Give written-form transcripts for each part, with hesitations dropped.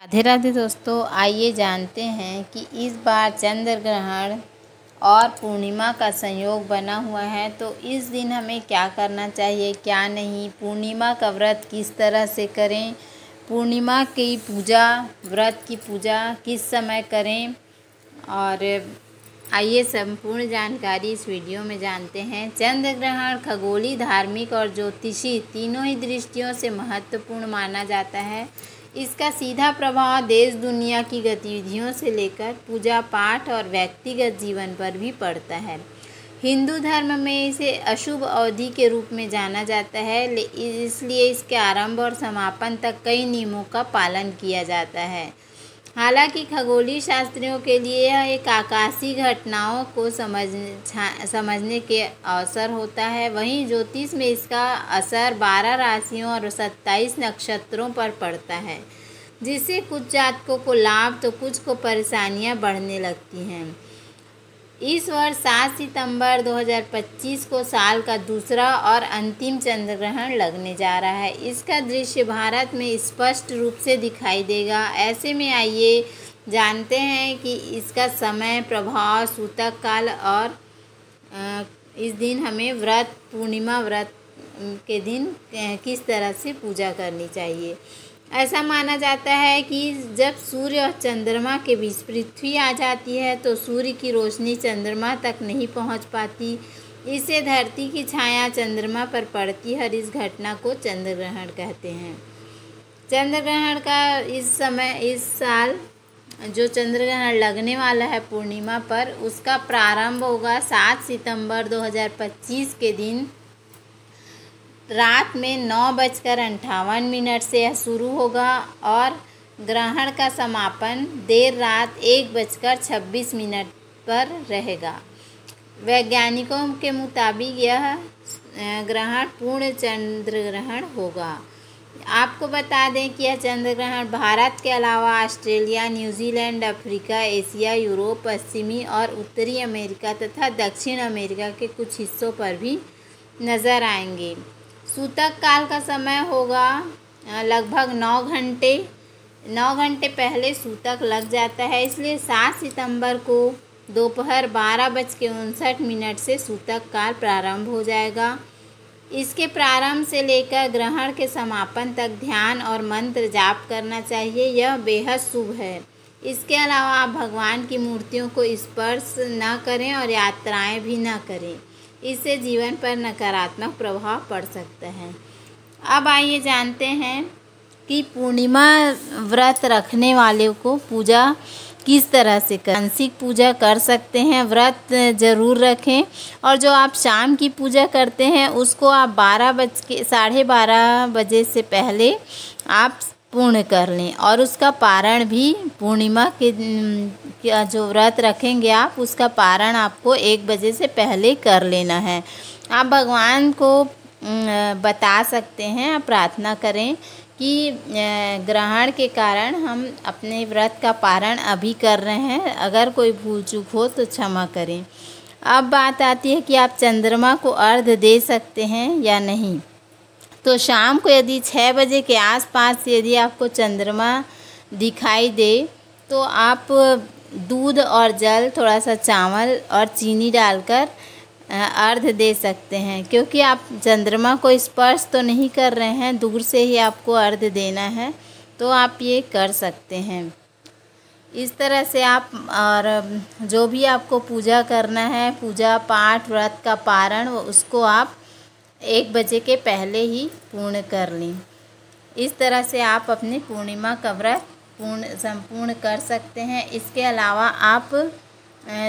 राधे राधे दोस्तों, आइए जानते हैं कि इस बार चंद्र ग्रहण और पूर्णिमा का संयोग बना हुआ है। तो इस दिन हमें क्या करना चाहिए, क्या नहीं, पूर्णिमा का व्रत किस तरह से करें, पूर्णिमा की पूजा, व्रत की पूजा किस समय करें, और आइए संपूर्ण जानकारी इस वीडियो में जानते हैं। चंद्र ग्रहण खगोलीय, धार्मिक और ज्योतिषी तीनों ही दृष्टियों से महत्वपूर्ण माना जाता है। इसका सीधा प्रभाव देश दुनिया की गतिविधियों से लेकर पूजा पाठ और व्यक्तिगत जीवन पर भी पड़ता है। हिंदू धर्म में इसे अशुभ अवधि के रूप में जाना जाता है, इसलिए इसके आरंभ और समापन तक कई नियमों का पालन किया जाता है। हालांकि खगोलीय शास्त्रियों के लिए यह एक आकाशीय घटनाओं को समझने के अवसर होता है। वहीं ज्योतिष में इसका असर 12 राशियों और 27 नक्षत्रों पर पड़ता है, जिससे कुछ जातकों को लाभ तो कुछ को परेशानियां बढ़ने लगती हैं। इस वर्ष 7 सितंबर 2025 को साल का दूसरा और अंतिम चंद्र ग्रहण लगने जा रहा है। इसका दृश्य भारत में स्पष्ट रूप से दिखाई देगा। ऐसे में आइए जानते हैं कि इसका समय, प्रभाव, सूतक काल और इस दिन हमें पूर्णिमा व्रत के दिन किस तरह से पूजा करनी चाहिए। ऐसा माना जाता है कि जब सूर्य और चंद्रमा के बीच पृथ्वी आ जाती है तो सूर्य की रोशनी चंद्रमा तक नहीं पहुंच पाती। इससे धरती की छाया चंद्रमा पर पड़ती है और इस घटना को चंद्र ग्रहण कहते हैं। चंद्र ग्रहण का इस साल जो चंद्र ग्रहण लगने वाला है पूर्णिमा पर, उसका प्रारंभ होगा 7 सितंबर 2025 के दिन रात में 9:58 से यह शुरू होगा और ग्रहण का समापन देर रात 1:26 पर रहेगा। वैज्ञानिकों के मुताबिक यह ग्रहण पूर्ण चंद्र ग्रहण होगा। आपको बता दें कि यह चंद्र ग्रहण भारत के अलावा Australia, New Zealand, Africa, Asia, Europe, पश्चिमी और उत्तरी अमेरिका तथा दक्षिण अमेरिका के कुछ हिस्सों पर भी नज़र आएंगे। सूतक काल का समय होगा लगभग 9 घंटे। 9 घंटे पहले सूतक लग जाता है, इसलिए 7 सितंबर को दोपहर 12:59 से सूतक काल प्रारंभ हो जाएगा। इसके प्रारंभ से लेकर ग्रहण के समापन तक ध्यान और मंत्र जाप करना चाहिए। यह बेहद शुभ है। इसके अलावा आप भगवान की मूर्तियों को स्पर्श न करें और यात्राएं भी न करें। इससे जीवन पर नकारात्मक प्रभाव पड़ सकता है। अब आइए जानते हैं कि पूर्णिमा व्रत रखने वाले को पूजा किस तरह से करें। मानसिक पूजा कर सकते हैं, व्रत ज़रूर रखें, और जो आप शाम की पूजा करते हैं उसको आप 12 बजे से पहले आप पूर्ण कर लें, और उसका पारण भी पूर्णिमा के जो व्रत रखेंगे आप, उसका पारण आपको 1 बजे से पहले कर लेना है। आप भगवान को बता सकते हैं, आप प्रार्थना करें कि ग्रहण के कारण हम अपने व्रत का पारण अभी कर रहे हैं, अगर कोई भूल चूक हो तो क्षमा करें। अब बात आती है कि आप चंद्रमा को अर्घ्य दे सकते हैं या नहीं। तो शाम को यदि 6 बजे के आसपास यदि आपको चंद्रमा दिखाई दे तो आप दूध और जल, थोड़ा सा चावल और चीनी डालकर अर्घ्य दे सकते हैं, क्योंकि आप चंद्रमा को स्पर्श तो नहीं कर रहे हैं, दूर से ही आपको अर्घ्य देना है, तो आप ये कर सकते हैं। इस तरह से आप, और जो भी आपको पूजा करना है, पूजा पाठ, व्रत का पारण, उसको आप 1 बजे के पहले ही पूर्ण कर लें। इस तरह से आप अपनी पूर्णिमा का व्रत संपूर्ण कर सकते हैं। इसके अलावा आप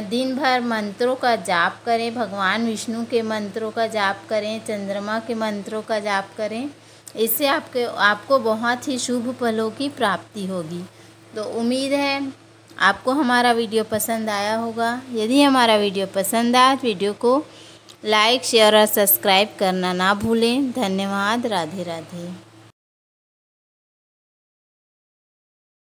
दिन भर मंत्रों का जाप करें, भगवान विष्णु के मंत्रों का जाप करें, चंद्रमा के मंत्रों का जाप करें। इससे आपको बहुत ही शुभ फलों की प्राप्ति होगी। तो उम्मीद है आपको हमारा वीडियो पसंद आया होगा। यदि हमारा वीडियो पसंद आया तो वीडियो को लाइक, शेयर और सब्सक्राइब करना ना भूलें। धन्यवाद। राधे राधे।